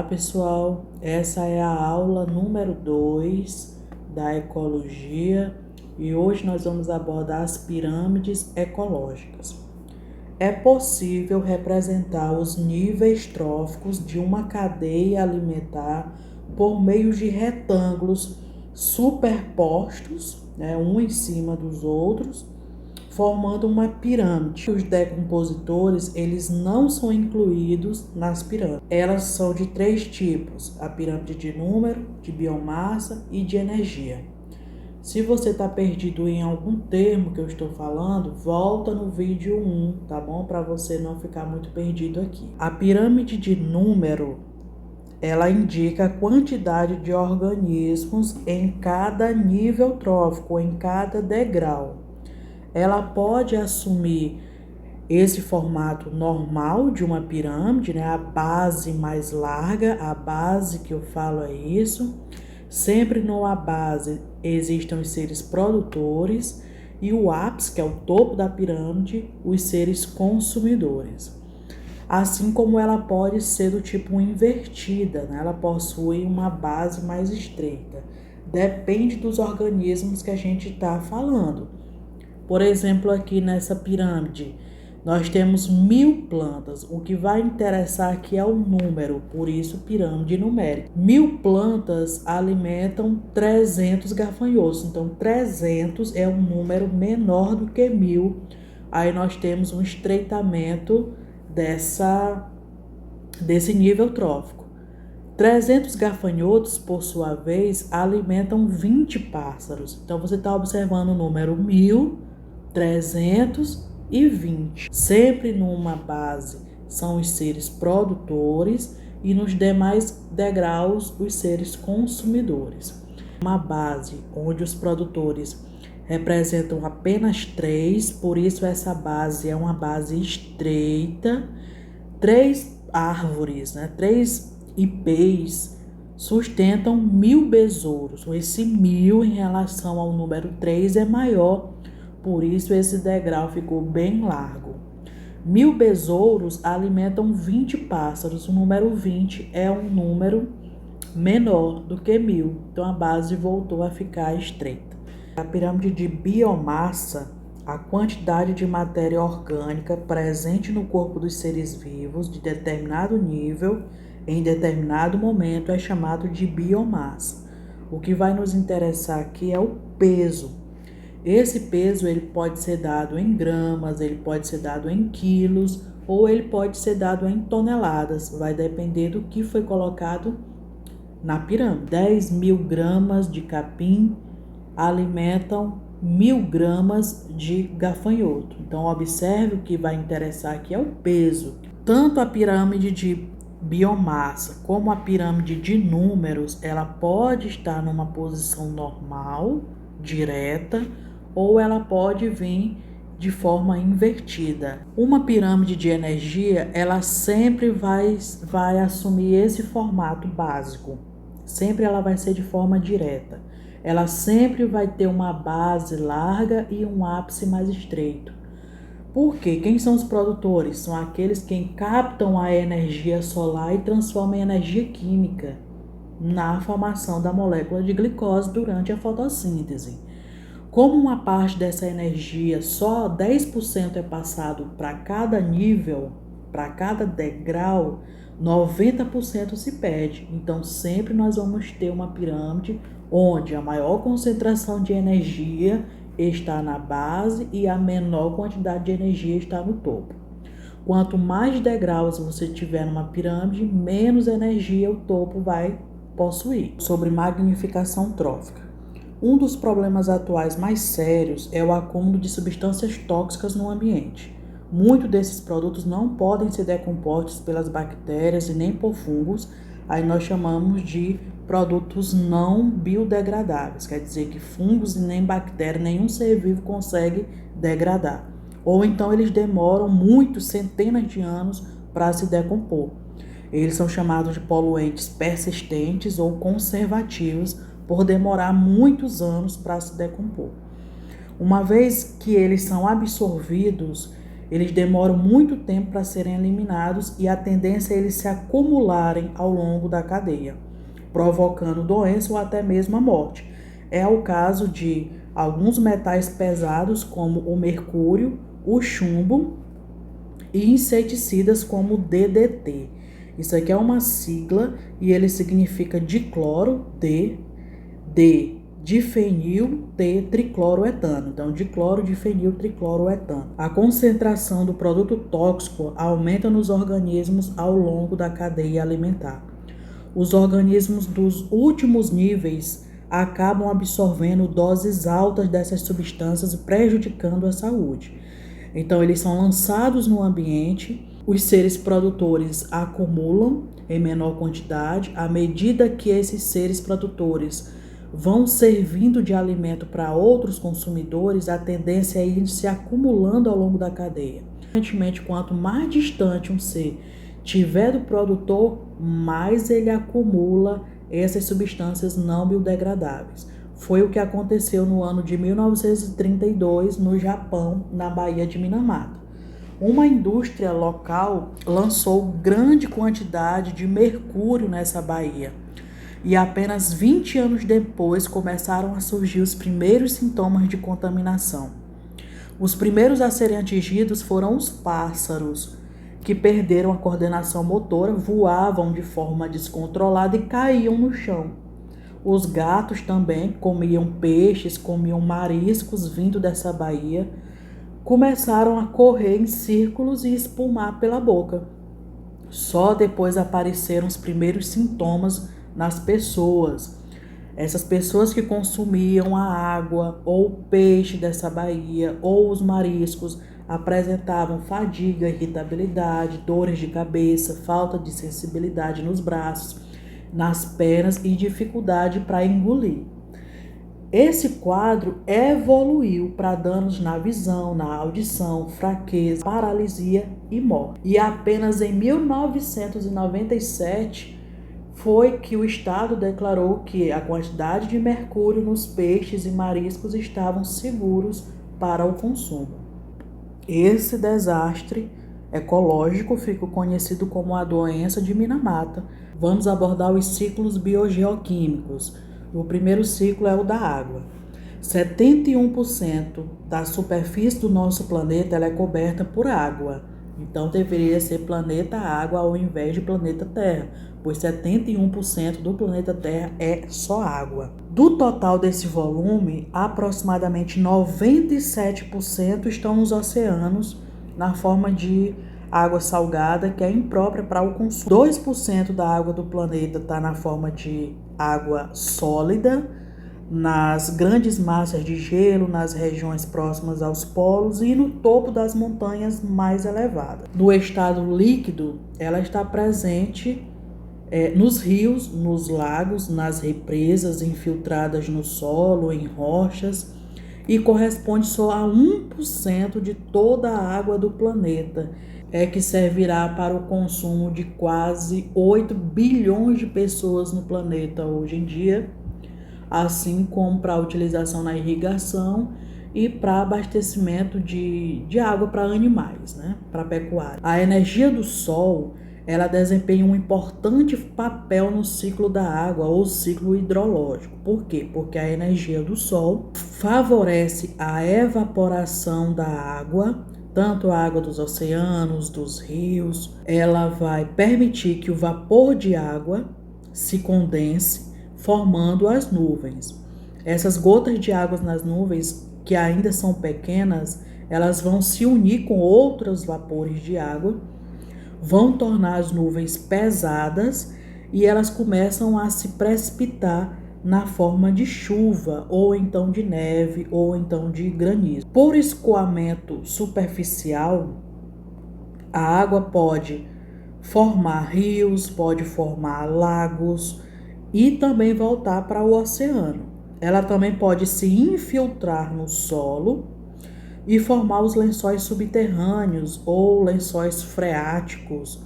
Olá pessoal, essa é a aula número 2 da ecologia e hoje nós vamos abordar as pirâmides ecológicas. É possível representar os níveis tróficos de uma cadeia alimentar por meio de retângulos superpostos, um em cima dos outros, formando uma pirâmide. Os decompositores, eles não são incluídos nas pirâmides. Elas são de 3 tipos: a pirâmide de número, de biomassa e de energia. Se você está perdido em algum termo que eu estou falando, volta no vídeo 1, tá bom? Para você não ficar muito perdido aqui. A pirâmide de número, ela indica a quantidade de organismos em cada nível trófico, em cada degrau. Ela pode assumir esse formato normal de uma pirâmide, a base mais larga, a base que eu falo é isso. Sempre numa base existem os seres produtores e o ápice, que é o topo da pirâmide, os seres consumidores. Assim como ela pode ser do tipo invertida, ela possui uma base mais estreita. Depende dos organismos que a gente está falando. Por exemplo, aqui nessa pirâmide, nós temos 1000 plantas. O que vai interessar aqui é o número, por isso pirâmide numérica. 1000 plantas alimentam 300 gafanhotos. Então, 300 é um número menor do que 1000. Aí nós temos um estreitamento desse nível trófico. 300 gafanhotos, por sua vez, alimentam 20 pássaros. Então, você está observando o número 1320. Sempre numa base são os seres produtores e nos demais degraus os seres consumidores. Uma base onde os produtores representam apenas 3, por isso essa base é uma base estreita. 3 árvores, 3 ipês sustentam 1000 besouros. Esse 1000 em relação ao número 3 é maior, por isso esse degrau ficou bem largo. 1000 besouros alimentam 20 pássaros. O número 20 é um número menor do que 1000, então a base voltou a ficar estreita. A pirâmide de biomassa, a quantidade de matéria orgânica presente no corpo dos seres vivos de determinado nível, em determinado momento, é chamado de biomassa. O que vai nos interessar aqui é o peso. Esse peso ele pode ser dado em gramas, ele pode ser dado em quilos ou ele pode ser dado em toneladas. Vai depender do que foi colocado na pirâmide. 10.000 gramas de capim alimentam 1000 gramas de gafanhoto. Então, observe, o que vai interessar aqui é o peso. Tanto a pirâmide de biomassa como a pirâmide de números, ela pode estar numa posição normal, direta, ou ela pode vir de forma invertida. Uma pirâmide de energia, ela sempre vai assumir esse formato básico. Sempre ela vai ser de forma direta. Ela sempre vai ter uma base larga e um ápice mais estreito. Por quê? Quem são os produtores? São aqueles que captam a energia solar e transformam em energia química na formação da molécula de glicose durante a fotossíntese. Como uma parte dessa energia, só 10% é passado para cada nível, para cada degrau, 90% se perde. Então, sempre nós vamos ter uma pirâmide onde a maior concentração de energia está na base e a menor quantidade de energia está no topo. Quanto mais degraus você tiver numa pirâmide, menos energia o topo vai possuir. Sobre magnificação trófica. Um dos problemas atuais mais sérios é o acúmulo de substâncias tóxicas no ambiente. Muitos desses produtos não podem ser decompostos pelas bactérias e nem por fungos. Aí nós chamamos de produtos não biodegradáveis, quer dizer que fungos e nem bactéria, nenhum ser vivo consegue degradar. Ou então eles demoram muitos, centenas de anos para se decompor. Eles são chamados de poluentes persistentes ou conservativos, por demorar muitos anos para se decompor. Uma vez que eles são absorvidos, eles demoram muito tempo para serem eliminados e a tendência é eles se acumularem ao longo da cadeia, provocando doença ou até mesmo a morte. É o caso de alguns metais pesados, como o mercúrio, o chumbo e inseticidas como o DDT. Isso aqui é uma sigla e ele significa dicloro, difenil, tricloroetano. Então, dicloro, difenil, tricloroetano. A concentração do produto tóxico aumenta nos organismos ao longo da cadeia alimentar. Os organismos dos últimos níveis acabam absorvendo doses altas dessas substâncias, prejudicando a saúde. Então, eles são lançados no ambiente, os seres produtores acumulam em menor quantidade. À medida que esses seres produtores vão servindo de alimento para outros consumidores, a tendência é ir se acumulando ao longo da cadeia. Evidentemente, quanto mais distante um ser tiver do produtor, mais ele acumula essas substâncias não biodegradáveis. Foi o que aconteceu no ano de 1932 no Japão, na Baía de Minamata. Uma indústria local lançou grande quantidade de mercúrio nessa baía. E apenas 20 anos depois começaram a surgir os primeiros sintomas de contaminação. Os primeiros a serem atingidos foram os pássaros, que perderam a coordenação motora, voavam de forma descontrolada e caíam no chão. Os gatos também comiam peixes, comiam mariscos vindo dessa baía, começaram a correr em círculos e espumar pela boca. Só depois apareceram os primeiros sintomas nas pessoas. Essas pessoas que consumiam a água ou o peixe dessa baía ou os mariscos apresentavam fadiga, irritabilidade, dores de cabeça, falta de sensibilidade nos braços, nas pernas e dificuldade para engolir. Esse quadro evoluiu para danos na visão, na audição, fraqueza, paralisia e morte. E apenas em 1997 foi que o Estado declarou que a quantidade de mercúrio nos peixes e mariscos estavam seguros para o consumo. Esse desastre ecológico ficou conhecido como a doença de Minamata. Vamos abordar os ciclos biogeoquímicos. O primeiro ciclo é o da água. 71% da superfície do nosso planeta ela é coberta por água. Então deveria ser planeta água ao invés de planeta Terra, pois 71% do planeta Terra é só água. Do total desse volume, aproximadamente 97% estão nos oceanos, na forma de água salgada, que é imprópria para o consumo. 2% da água do planeta está na forma de água sólida, nas grandes massas de gelo, nas regiões próximas aos polos e no topo das montanhas mais elevadas. No estado líquido, ela está presente nos rios, nos lagos, nas represas, infiltradas no solo, em rochas, e corresponde só a 1% de toda a água do planeta, que servirá para o consumo de quase 8 bilhões de pessoas no planeta hoje em dia, assim como para a utilização na irrigação e para abastecimento de água para animais, né? Para pecuária. A energia do sol, ela desempenha um importante papel no ciclo da água ou ciclo hidrológico. Por quê? Porque a energia do sol favorece a evaporação da água, tanto a água dos oceanos, dos rios. Ela vai permitir que o vapor de água se condense, formando as nuvens. Essas gotas de água nas nuvens, que ainda são pequenas, elas vão se unir com outros vapores de água, vão tornar as nuvens pesadas e elas começam a se precipitar na forma de chuva, ou então de neve, ou então de granizo. Por escoamento superficial, a água pode formar rios, pode formar lagos e também voltar para o oceano. Ela também pode se infiltrar no solo e formar os lençóis subterrâneos ou lençóis freáticos,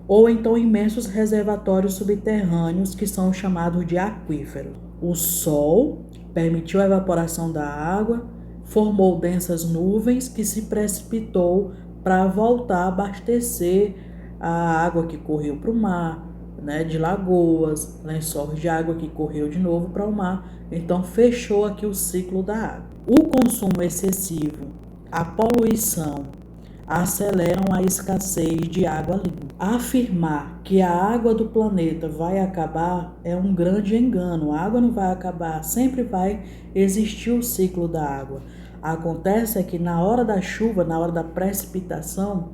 ou então imensos reservatórios subterrâneos que são chamados de aquíferos. O Sol permitiu a evaporação da água, formou densas nuvens que se precipitou para voltar a abastecer a água que correu para o mar, né, de lagoas, lençóis de água que correu de novo para o mar. Então fechou aqui o ciclo da água. O consumo excessivo, a poluição, aceleram a escassez de água limpa. Afirmar que a água do planeta vai acabar é um grande engano. A água não vai acabar, sempre vai existir o ciclo da água. Acontece é que na hora da chuva, na hora da precipitação,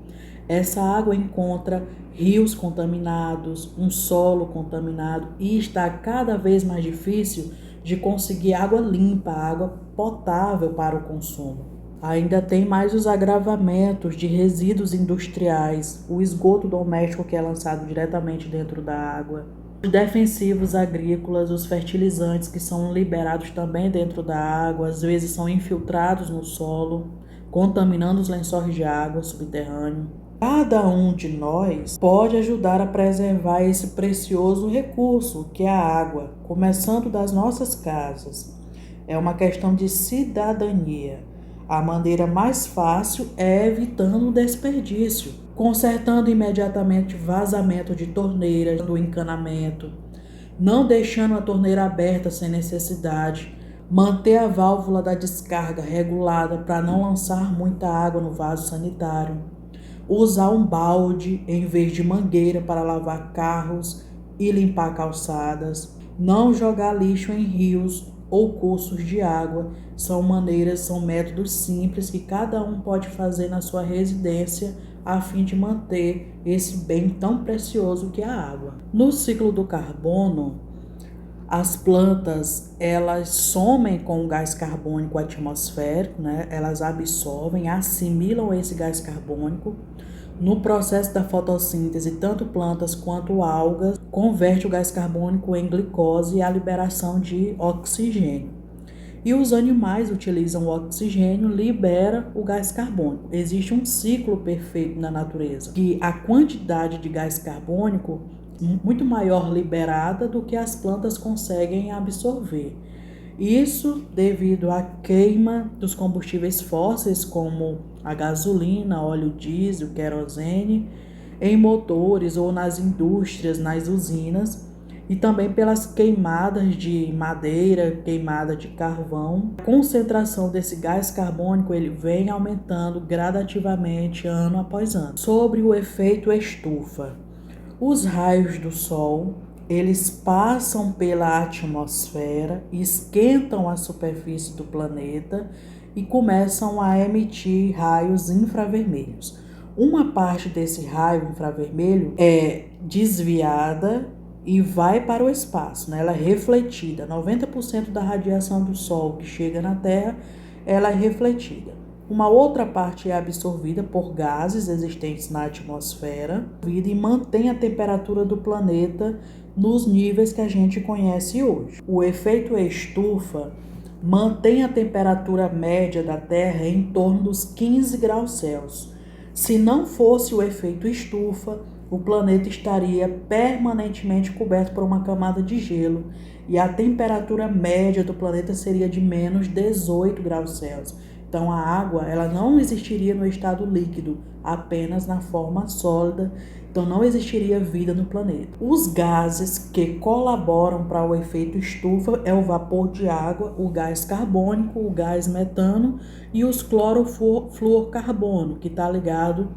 essa água encontra rios contaminados, um solo contaminado e está cada vez mais difícil de conseguir água limpa, água potável para o consumo. Ainda tem mais os agravamentos de resíduos industriais, o esgoto doméstico que é lançado diretamente dentro da água, os defensivos agrícolas, os fertilizantes que são liberados também dentro da água, às vezes são infiltrados no solo, contaminando os lençóis de água subterrâneo. Cada um de nós pode ajudar a preservar esse precioso recurso que é a água, começando das nossas casas. É uma questão de cidadania. A maneira mais fácil é evitando o desperdício, consertando imediatamente vazamento de torneiras do encanamento, não deixando a torneira aberta sem necessidade, manter a válvula da descarga regulada para não lançar muita água no vaso sanitário, usar um balde em vez de mangueira para lavar carros e limpar calçadas, não jogar lixo em rios ou cursos de água. São métodos simples que cada um pode fazer na sua residência a fim de manter esse bem tão precioso que é a água. No ciclo do carbono, as plantas, elas somem com o gás carbônico atmosférico, né? Elas absorvem, assimilam esse gás carbônico. No processo da fotossíntese, tanto plantas quanto algas convertem o gás carbônico em glicose e a liberação de oxigênio. E os animais utilizam o oxigênio, libera o gás carbônico. Existe um ciclo perfeito na natureza, que a quantidade de gás carbônico muito maior liberada do que as plantas conseguem absorver. Isso devido à queima dos combustíveis fósseis como a gasolina, óleo diesel, querosene, em motores ou nas indústrias, nas usinas, e também pelas queimadas de madeira, queimada de carvão. A concentração desse gás carbônico ele vem aumentando gradativamente ano após ano. Sobre o efeito estufa, os raios do sol eles passam pela atmosfera, esquentam a superfície do planeta e começam a emitir raios infravermelhos. Uma parte desse raio infravermelho é desviada e vai para o espaço, né? Ela é refletida. 90% da radiação do Sol que chega na Terra, ela é refletida. Uma outra parte é absorvida por gases existentes na atmosfera e mantém a temperatura do planeta nos níveis que a gente conhece hoje. O efeito estufa mantém a temperatura média da Terra em torno dos 15 graus Celsius. Se não fosse o efeito estufa, o planeta estaria permanentemente coberto por uma camada de gelo e a temperatura média do planeta seria de menos 18 graus Celsius. Então a água ela não existiria no estado líquido, apenas na forma sólida, então não existiria vida no planeta. Os gases que colaboram para o efeito estufa é o vapor de água, o gás carbônico, o gás metano e os clorofluorcarbono, que está ligado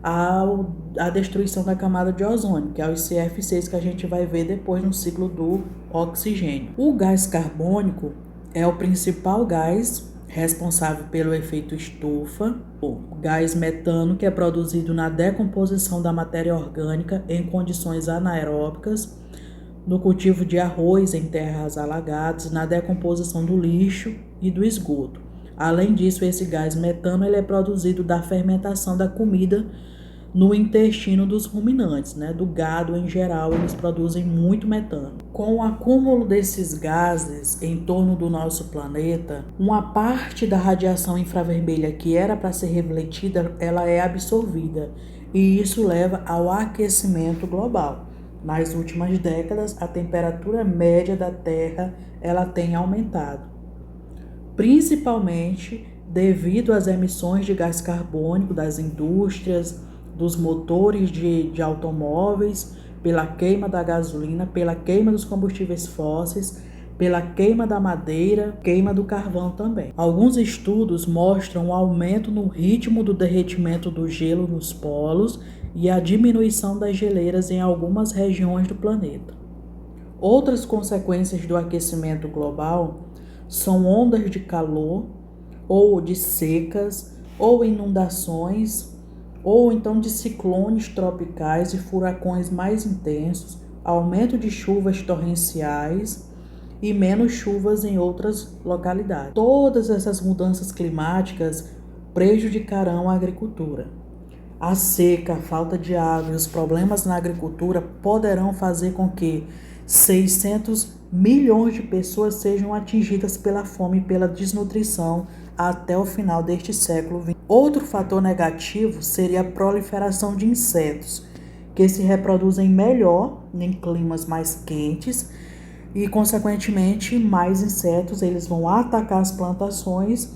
à destruição da camada de ozônio, que é o CF6 que a gente vai ver depois no ciclo do oxigênio. O gás carbônico é o principal gás responsável pelo efeito estufa, o gás metano, que é produzido na decomposição da matéria orgânica em condições anaeróbicas, no cultivo de arroz em terras alagadas, na decomposição do lixo e do esgoto. Além disso, esse gás metano ele é produzido da fermentação da comida no intestino dos ruminantes, né? Do gado em geral, eles produzem muito metano. Com o acúmulo desses gases em torno do nosso planeta, uma parte da radiação infravermelha que era para ser refletida, ela é absorvida, e isso leva ao aquecimento global. Nas últimas décadas, a temperatura média da Terra ela tem aumentado, principalmente devido às emissões de gás carbônico das indústrias, dos motores de automóveis, pela queima da gasolina, pela queima dos combustíveis fósseis, pela queima da madeira, queima do carvão também. Alguns estudos mostram um aumento no ritmo do derretimento do gelo nos polos e a diminuição das geleiras em algumas regiões do planeta. Outras consequências do aquecimento global são ondas de calor, ou de secas, ou inundações, ou então de ciclones tropicais e furacões mais intensos, aumento de chuvas torrenciais e menos chuvas em outras localidades. Todas essas mudanças climáticas prejudicarão a agricultura. A seca, a falta de água e os problemas na agricultura poderão fazer com que 600 milhões de pessoas sejam atingidas pela fome e pela desnutrição até o final deste século XX. Outro fator negativo seria a proliferação de insetos, que se reproduzem melhor em climas mais quentes e, consequentemente, mais insetos eles vão atacar as plantações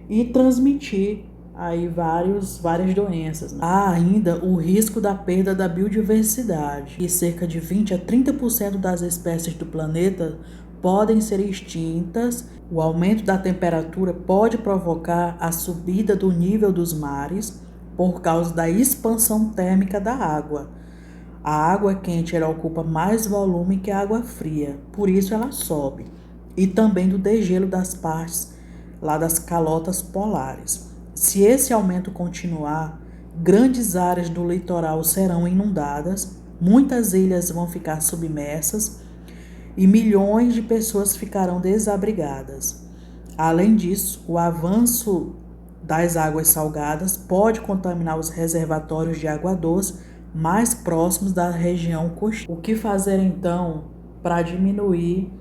e transmitir aí várias doenças. Há ainda o risco da perda da biodiversidade, e cerca de 20 a 30% das espécies do planeta podem ser extintas. O aumento da temperatura pode provocar a subida do nível dos mares por causa da expansão térmica da água. A água quente ela ocupa mais volume que a água fria, por isso ela sobe. E também do degelo das partes lá das calotas polares. Se esse aumento continuar, grandes áreas do litoral serão inundadas, muitas ilhas vão ficar submersas e milhões de pessoas ficarão desabrigadas. Além disso, o avanço das águas salgadas pode contaminar os reservatórios de água doce mais próximos da região costeira. O que fazer então para diminuir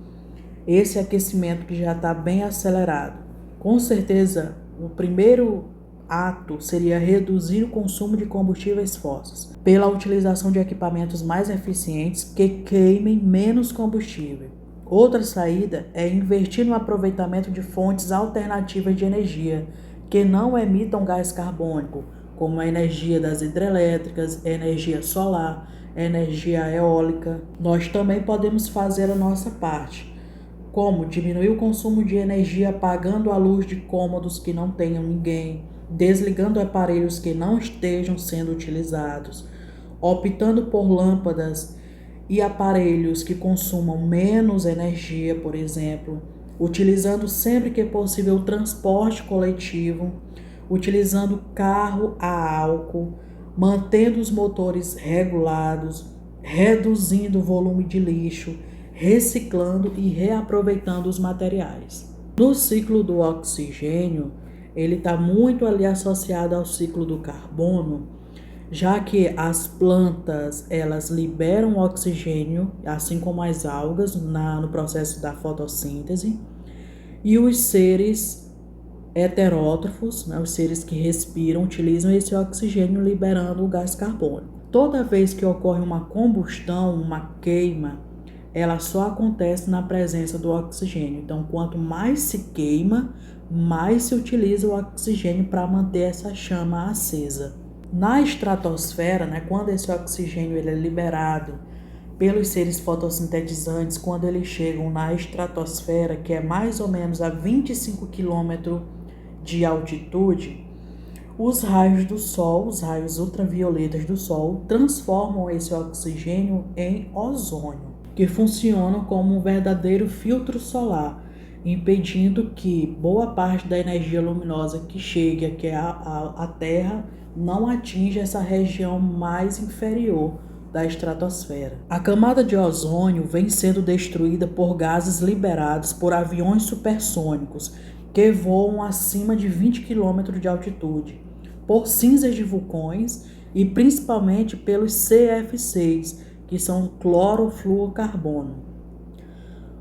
esse aquecimento que já está bem acelerado? Com certeza, o primeiro ato seria reduzir o consumo de combustíveis fósseis, pela utilização de equipamentos mais eficientes que queimem menos combustível. Outra saída é investir no aproveitamento de fontes alternativas de energia que não emitam gás carbônico, como a energia das hidrelétricas, energia solar, energia eólica. Nós também podemos fazer a nossa parte, como diminuir o consumo de energia apagando a luz de cômodos que não tenham ninguém, desligando aparelhos que não estejam sendo utilizados, optando por lâmpadas e aparelhos que consumam menos energia, por exemplo, utilizando sempre que possível o transporte coletivo, utilizando carro a álcool, mantendo os motores regulados, reduzindo o volume de lixo, reciclando e reaproveitando os materiais. No ciclo do oxigênio, ele está muito ali associado ao ciclo do carbono, já que as plantas elas liberam oxigênio, assim como as algas no processo da fotossíntese, e os seres heterótrofos, os seres que respiram, utilizam esse oxigênio liberando o gás carbônico. Toda vez que ocorre uma combustão, uma queima, ela só acontece na presença do oxigênio. Então, quanto mais se queima, mais se utiliza o oxigênio para manter essa chama acesa. Na estratosfera, quando esse oxigênio ele é liberado pelos seres fotossintetizantes, quando eles chegam na estratosfera, que é mais ou menos a 25 km de altitude, os raios do Sol, os raios ultravioletas do Sol, transformam esse oxigênio em ozônio, que funcionam como um verdadeiro filtro solar, impedindo que boa parte da energia luminosa que chegue aqui à Terra não atinja essa região mais inferior da estratosfera. A camada de ozônio vem sendo destruída por gases liberados por aviões supersônicos que voam acima de 20 km de altitude, por cinzas de vulcões e principalmente pelos CF6, que são clorofluorcarbono.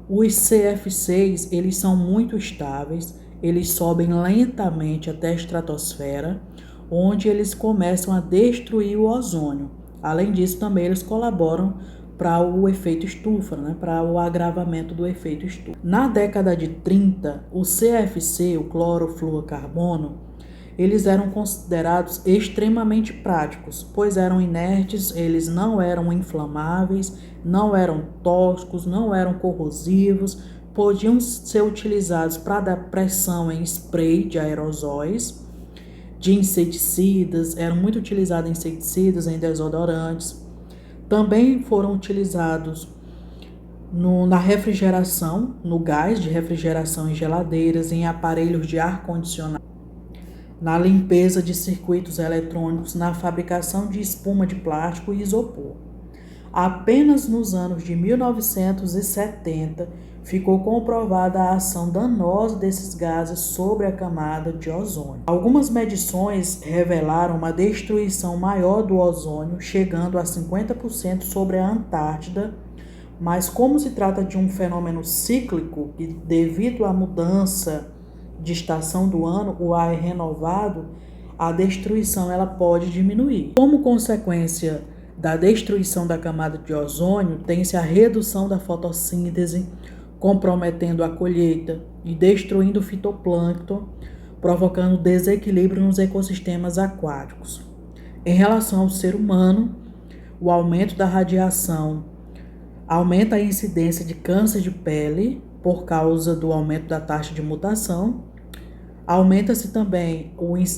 Os CF6 eles são muito estáveis, eles sobem lentamente até a estratosfera, onde eles começam a destruir o ozônio. Além disso, também eles colaboram para o efeito estufa, né, para o agravamento do efeito estufa. Na década de 30, o CFC, o clorofluorcarbono, eles eram considerados extremamente práticos, pois eram inertes, eles não eram inflamáveis, não eram tóxicos, não eram corrosivos, podiam ser utilizados para dar pressão em spray de aerosóis, de inseticidas, eram muito utilizados em inseticidas, em desodorantes. Também foram utilizados na refrigeração, no gás de refrigeração em geladeiras, em aparelhos de ar-condicionado, na limpeza de circuitos eletrônicos, na fabricação de espuma de plástico e isopor. Apenas nos anos de 1970 ficou comprovada a ação danosa desses gases sobre a camada de ozônio. Algumas medições revelaram uma destruição maior do ozônio, chegando a 50% sobre a Antártida, mas como se trata de um fenômeno cíclico e devido à mudança de estação do ano, o ar é renovado, a destruição ela pode diminuir. Como consequência da destruição da camada de ozônio, tem-se a redução da fotossíntese, comprometendo a colheita e destruindo o fitoplâncton, provocando desequilíbrio nos ecossistemas aquáticos. Em relação ao ser humano, o aumento da radiação aumenta a incidência de câncer de pele por causa do aumento da taxa de mutação. Aumenta-se também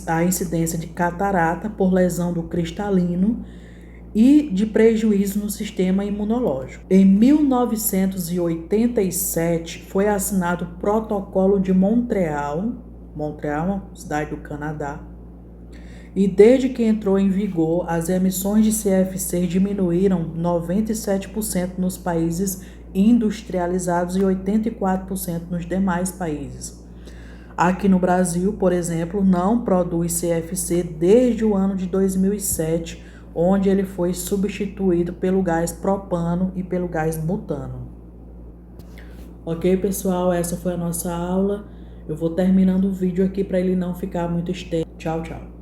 a incidência de catarata por lesão do cristalino e de prejuízo no sistema imunológico. Em 1987 foi assinado o Protocolo de Montreal, cidade do Canadá, e desde que entrou em vigor, as emissões de CFC diminuíram 97% nos países industrializados e 84% nos demais países. Aqui no Brasil, por exemplo, não produz CFC desde o ano de 2007, onde ele foi substituído pelo gás propano e pelo gás butano. Ok, pessoal? Essa foi a nossa aula. Eu vou terminando o vídeo aqui para ele não ficar muito extenso. Tchau, tchau.